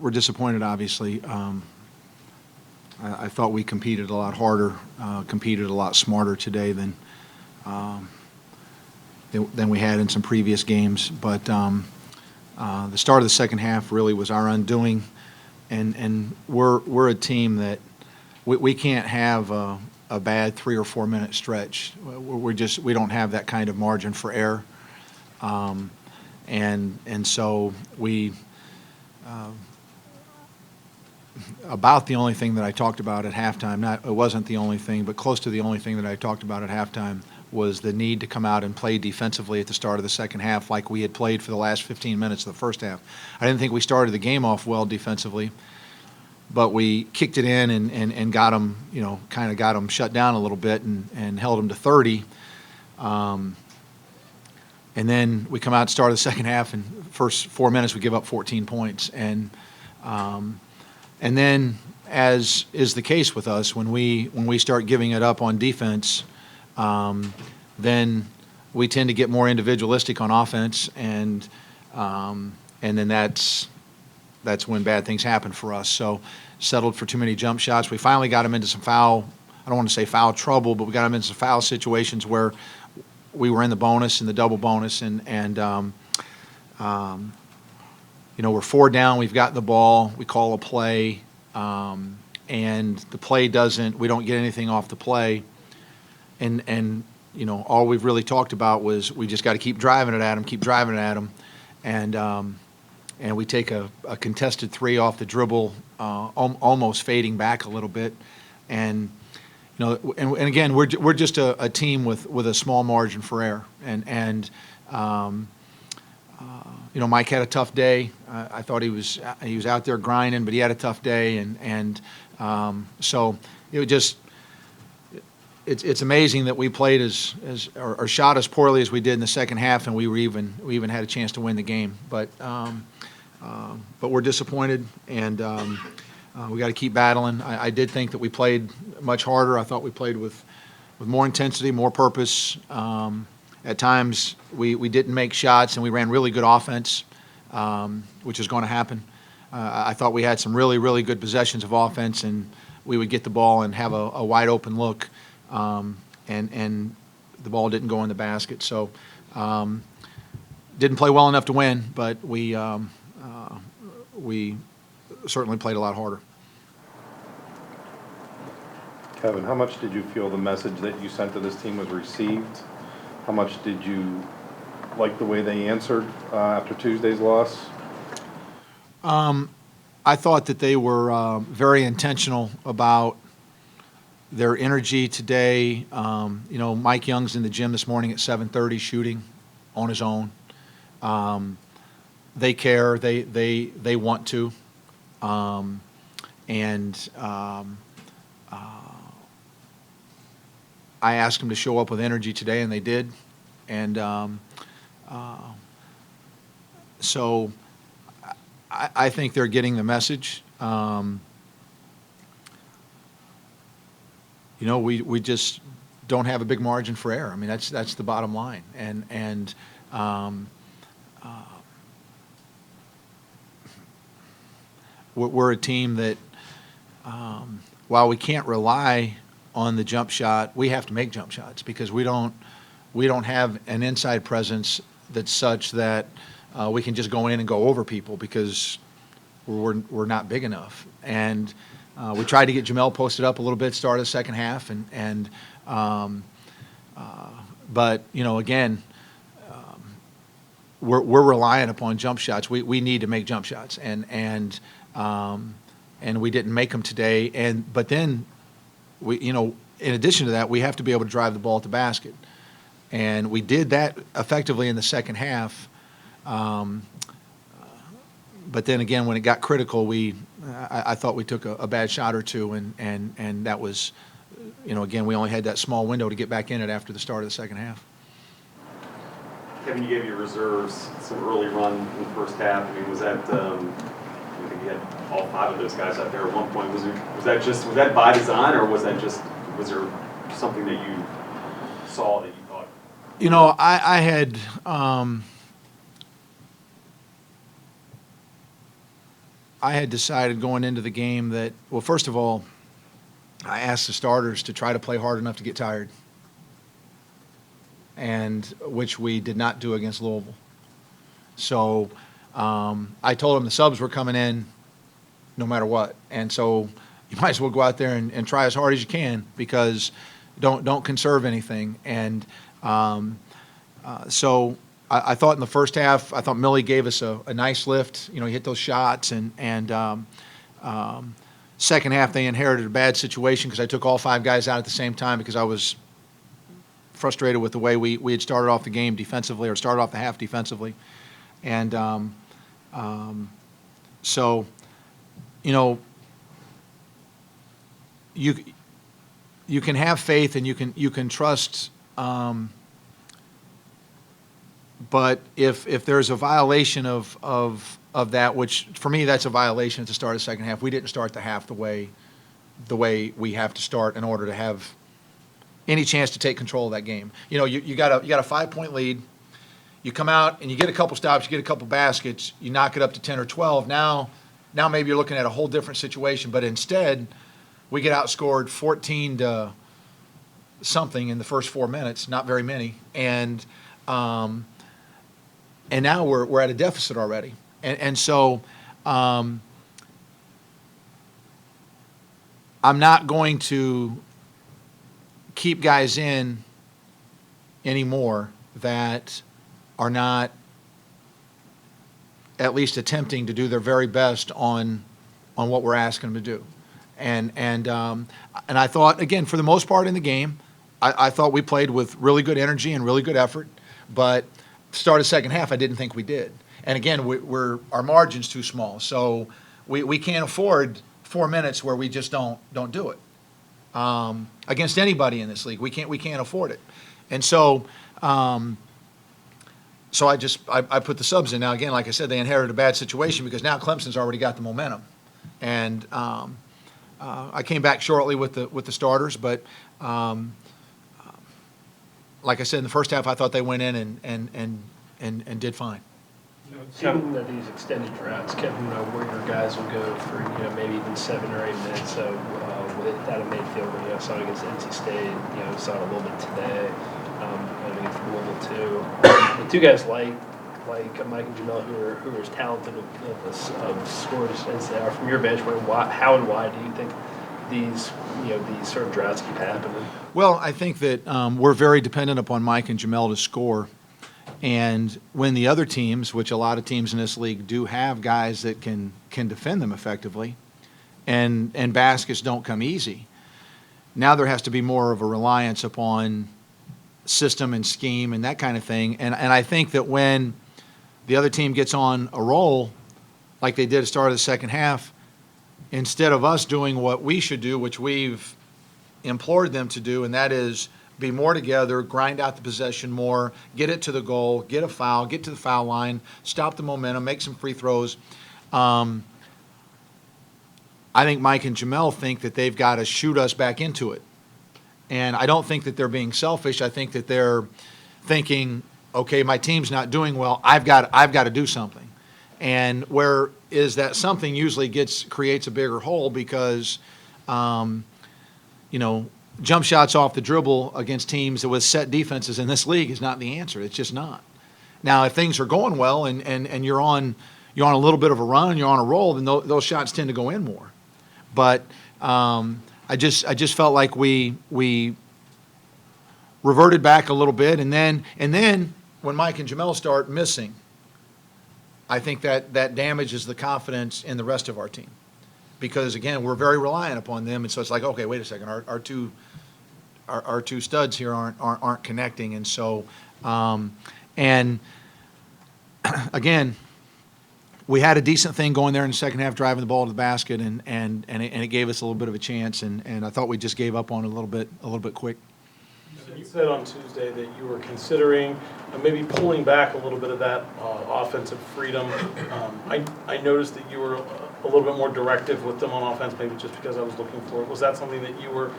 we're disappointed, obviously. I thought we competed a lot harder, competed a lot smarter today than we had in some previous games. But the start of the second half really was our undoing, and we're a team that we can't have a bad 3 or 4 minute stretch. We don't have that kind of margin for error, and so we. About the only thing that I talked about at halftime, it wasn't the only thing, but close to the only thing that I talked about at halftime was the need to come out and play defensively at the start of the second half like we had played for the last 15 minutes of the first half. I didn't think we started the game off well defensively, but we kicked it in and got them, kind of got them shut down a little bit and held them to 30. And then we come out and start the second half, and first 4 minutes we give up 14 points. And then, as is the case with us, when we start giving it up on defense, then we tend to get more individualistic on offense, and then that's when bad things happen for us. So, settled for too many jump shots. We finally got them into some foul. I don't want to say foul trouble, but we got them into some foul situations where we were in the bonus and the double bonus, and we're 4 down. We've got the ball. We call a play, and the play doesn't. We don't get anything off the play, and all we've really talked about was we just got to keep driving it at them, and we take a contested 3 off the dribble, almost fading back a little bit, and again we're just a team with a small margin for error, and Mike had a tough day. I thought he was out there grinding, but he had a tough day, and so it's amazing that we played or shot as poorly as we did in the second half, and we even had a chance to win the game. But we're disappointed, and we got to keep battling. I did think that we played much harder. I thought we played with more intensity, more purpose. At times, we didn't make shots, and we ran really good offense, which is going to happen. I thought we had some really, really good possessions of offense, and we would get the ball and have a wide open look, and the ball didn't go in the basket. So didn't play well enough to win, but we certainly played a lot harder. Kevin, how much did you feel the message that you sent to this team was received? How much did you like the way they answered after Tuesday's loss? I thought that they were very intentional about their energy today. Mike Young's in the gym this morning at 7:30 shooting on his own. They care. They want to. I asked them to show up with energy today, and they did. And so I think they're getting the message. We just don't have a big margin for error. I mean, that's the bottom line. And we're a team that, while we can't rely on the jump shot, we have to make jump shots because we don't have an inside presence that's such that we can just go in and go over people because we're not big enough. And we tried to get Jamel posted up a little bit, start of the second half, but again, we're reliant upon jump shots. We need to make jump shots, and we didn't make them today. But then in addition to that, we have to be able to drive the ball at the basket. And we did that effectively in the second half. But then again, when it got critical, I thought we took a bad shot or two, and that was, again, we only had that small window to get back in it after the start of the second half. Kevin, you gave your reserves some early run in the first half. I mean, was that? I think you had all 5 of those guys out there at one point. Was that by design, or was there something that you saw that you thought? I had. I had decided going into the game that, well, first of all, I asked the starters to try to play hard enough to get tired, and which we did not do against Louisville. So I told them the subs were coming in no matter what, and so you might as well go out there and try as hard as you can, because don't conserve anything. And so I thought in the first half, I thought Millie gave us a nice lift. You know, he hit those shots, and second half they inherited a bad situation because I took all 5 guys out at the same time because I was frustrated with the way we had started off the game defensively, or started off the half defensively. And so, you know, you can have faith and you can trust, but if there's a violation of that, which for me that's a violation at the start of the second half. We didn't start the half the way we have to start in order to have any chance to take control of that game. You know, you got a 5-point lead. You come out and you get a couple stops, you get a couple baskets, you knock it up to 10 or 12. Now maybe you're looking at a whole different situation, but instead we get outscored 14 to something in the first 4 minutes, not very many, and now we're at a deficit already, and so I'm not going to keep guys in anymore that are not at least attempting to do their very best on what we're asking them to do. And I thought, again, for the most part in the game, I thought we played with really good energy and really good effort, but start of second half, I didn't think we did. And again, our margin's too small, so we can't afford 4 minutes where we just don't do it against anybody in this league. We can't afford it. And so so I put the subs in. Now again, like I said, they inherited a bad situation because now Clemson's already got the momentum, and I came back shortly with the starters, but like I said, in the first half, I thought they went in and did fine. Given that these extended droughts, Kevin, where your guys will go for maybe even 7 or 8 minutes without a midfielder. I saw it against NC State. Saw it a little bit today. Against Louisville too. The 2 guys like Mike and Jamel, who are as talented of scorers as they are, from your bench, how and why do you think these sort of droughts keep happening? Well, I think that we're very dependent upon Mike and Jamel to score. And when the other teams, which a lot of teams in this league do have guys that can defend them effectively, and baskets don't come easy, now there has to be more of a reliance upon system and scheme and that kind of thing. And I think that when the other team gets on a roll, like they did at the start of the second half, instead of us doing what we should do, which we've implored them to do, and that is be more together, grind out the possession more, get it to the goal, get a foul, get to the foul line, stop the momentum, make some free throws. I think Mike and Jamel think that they've got to shoot us back into it. And I don't think that they're being selfish. I think that they're thinking, okay, my team's not doing well, I've got to do something. And where is that something usually creates a bigger hole because, jump shots off the dribble against teams with set defenses in this league is not the answer. It's just not. Now, if things are going well and you're on a little bit of a run, you're on a roll, then those shots tend to go in more. But I just felt like we reverted back a little bit, and then when Mike and Jamel start missing, I think that damages the confidence in the rest of our team, because again we're very reliant upon them, and so it's like, okay, wait a second, our two studs here aren't connecting, and so and again, we had a decent thing going there in the second half, driving the ball to the basket, and it gave us a little bit of a chance, and I thought we just gave up on it a little bit quick. You said on Tuesday that you were considering maybe pulling back a little bit of that offensive freedom. I noticed that you were a little bit more directive with them on offense, maybe just because I was looking for it. Was that something that you were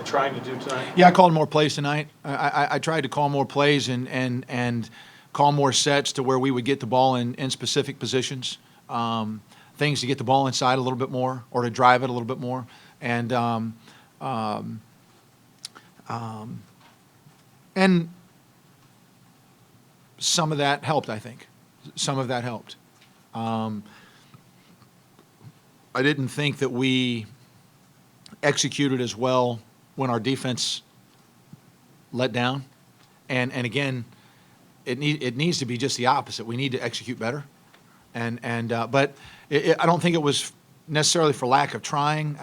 trying to do tonight? Yeah, I called more plays tonight. I tried to call more plays and call more sets to where we would get the ball in specific positions. things to get the ball inside a little bit more or to drive it a little bit more. And and some of that helped, I think. Some of that helped. I didn't think that we executed as well when our defense let down. And again, it needs to be just the opposite. We need to execute better. But I don't think it was necessarily for lack of trying.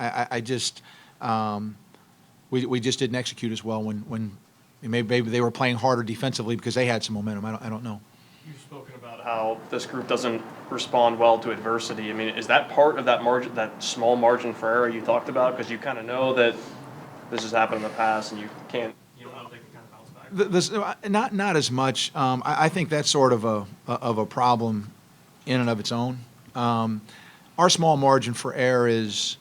We just didn't execute as well when maybe they were playing harder defensively because they had some momentum. I don't know. You've spoken about how this group doesn't respond well to adversity. I mean, is that part of that margin, that small margin for error you talked about? Because you kind of know that this has happened in the past, and you don't know if they can kind of bounce back. Not as much. I think that's sort of a problem in and of its own. Our small margin for error is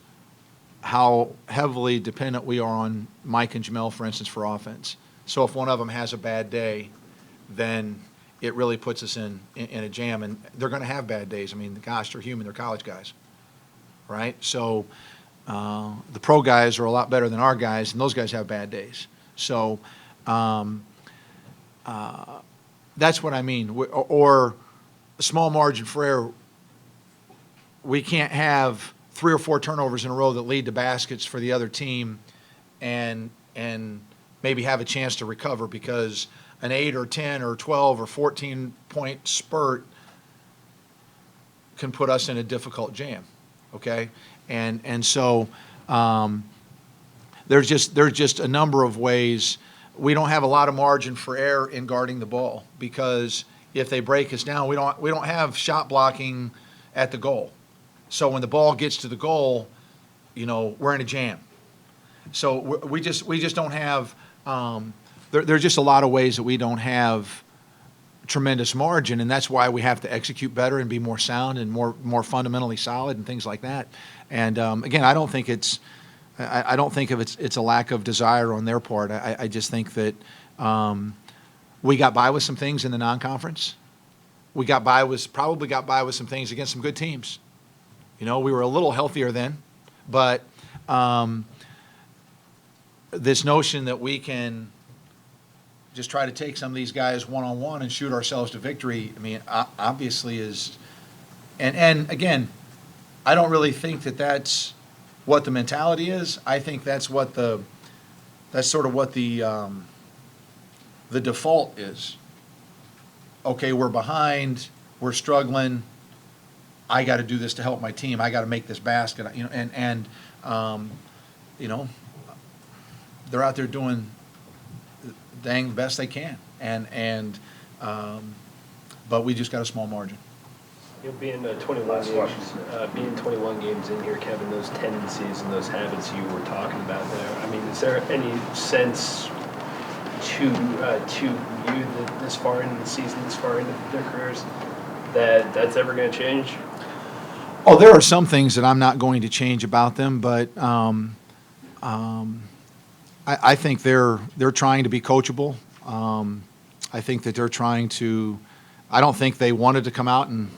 how heavily dependent we are on Mike and Jamel, for instance, for offense. So if one of them has a bad day, then it really puts us in a jam. And they're going to have bad days. I mean, gosh, they're human. They're college guys, right? So the pro guys are a lot better than our guys, and those guys have bad days. So that's what I mean. Or a small margin for error. We can't have 3 or 4 turnovers in a row that lead to baskets for the other team and maybe have a chance to recover because an 8 or 10 or 12 or 14 point spurt can put us in a difficult jam, okay? And so there's just a number of ways. We don't have a lot of margin for error in guarding the ball because if they break us down, we don't have shot blocking at the goal. So when the ball gets to the goal, we're in a jam. So we just don't have. There's just a lot of ways that we don't have tremendous margin, and that's why we have to execute better and be more sound and more fundamentally solid and things like that. And again, I don't think it's a lack of desire on their part. I just think that we got by with some things in the non-conference. We probably got by with some things against some good teams. We were a little healthier then, but this notion that we can just try to take some of these guys one-on-one and shoot ourselves to victory, I mean, obviously is – and again, I don't really think that that's what the mentality is. I think that's sort of what the default is. Okay, we're behind, we're struggling, I got to do this to help my team. I got to make this basket, they're out there doing dang the best they can, but we just got a small margin. Being 21 games in here, Kevin, those tendencies and those habits you were talking about there. I mean, is there any sense to you that this far into the season, this far into their careers, that's ever going to change? Oh, there are some things that I'm not going to change about them, but I think they're trying to be coachable. I think that they're trying to. I don't think they wanted to come out and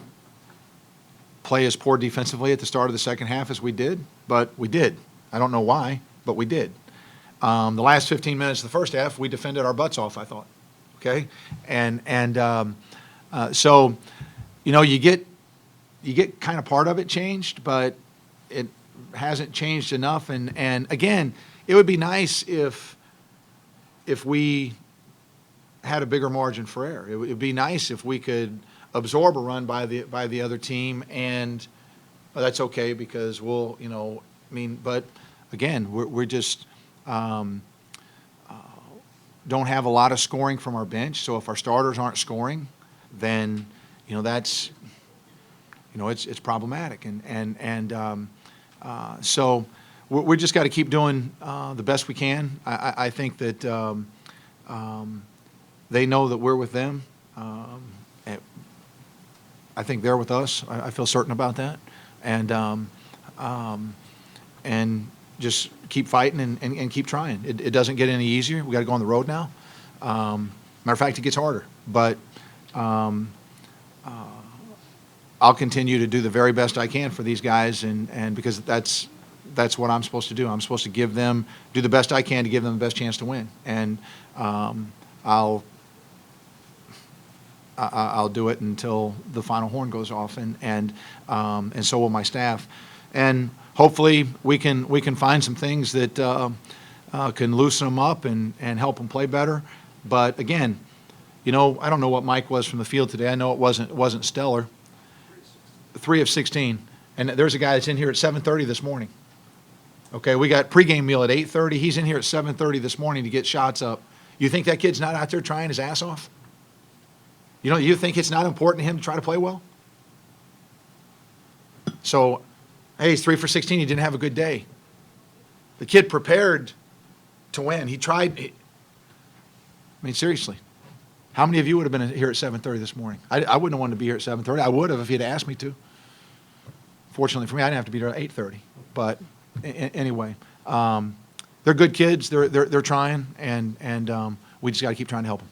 play as poor defensively at the start of the second half as we did, but we did. I don't know why, but we did. The last 15 minutes of the first half, we defended our butts off, I thought. Okay, so you get kind of part of it changed, but it hasn't changed enough. And again, it would be nice if we had a bigger margin for error. It would be nice if we could absorb a run by the other team, and that's okay because but again, we're just don't have a lot of scoring from our bench. So if our starters aren't scoring, then that's it's problematic, so we just got to keep doing the best we can. I think that they know that we're with them. I think they're with us. I feel certain about that, and just keep fighting and keep trying. It doesn't get any easier. We got to go on the road now. Matter of fact, it gets harder. But I'll continue to do the very best I can for these guys, and because that's what I'm supposed to do. I'm supposed to do the best I can to give them the best chance to win, and I'll do it until the final horn goes off, and so will my staff, and hopefully we can find some things that can loosen them up and help them play better. But again, I don't know what Mike was from the field today. I know it wasn't stellar. 3 of 16, and there's a guy that's in here at 7:30 this morning. Okay, we got pregame meal at 8:30. He's in here at 7:30 this morning to get shots up. You think that kid's not out there trying his ass off? You think it's not important to him to try to play well? So, hey, he's 3 for 16. He didn't have a good day. The kid prepared to win. He tried. I mean, seriously. How many of you would have been here at 7:30 this morning? I wouldn't have wanted to be here at 7:30. I would have if he'd asked me to. Fortunately for me, I didn't have to be there at 8:30. But anyway, they're good kids. They're trying, and we just got to keep trying to help them.